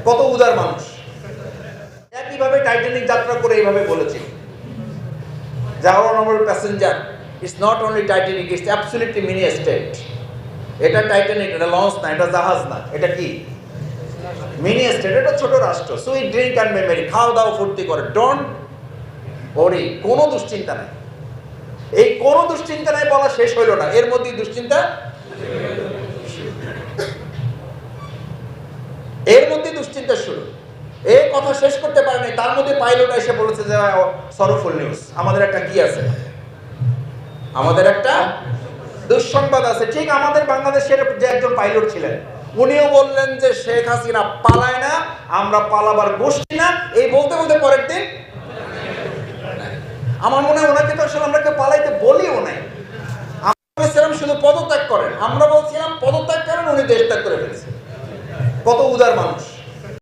কত উদার মানুষ। একইভাবে টাইটানিক যাত্রা করে এইভাবে বলেছিল, যাওয়ার number passenger, it's not only Titanic, it's absolutely mini state. এটা টাইটানিক, এটা লঞ্চ না, এটা জাহাজ না, এটা কি মিনি স্টেট, এটা ছোট রাষ্ট্র। So we drink and memory, খাওয়া দাওয়া ফুর্তি করে, ডোন্ট ওরি, কোনো দুশ্চিন্তা নাই। এই কোনো দুশ্চিন্তা নাই বলা শেষ হইল না, এর মধ্যেই দুশ্চিন্তা, এর মধ্যে দুশ্চিন্তা শুরু। এই কথা শেষ করতে পারে নাই, তার মধ্যে পাইলট এসে বলেছে যে সরফুল নিউজ, আমাদের একটা কি আছে, আমাদের একটা দুঃসংবাদ আছে। ঠিক আমাদের বাংলাদেশের যে একজন পাইলট ছিলেন, উনিও বললেন যে শেখ হাসিনা পালায় না, আমরা পালাবার গোষ্ঠী না। এই বলতে বলতে পরের দিন, আমার মনে হয় ওনাকে তো আসলে আমরা কেউ পালাইতে বলিও নাই, আমরা বলেছিলাম শুধু পদত্যাগ করেন, আমরা বলছিলাম পদত্যাগ করেন, উনি দেশ ত্যাগ করে ফেলেছেন। কত উদার মানুষ।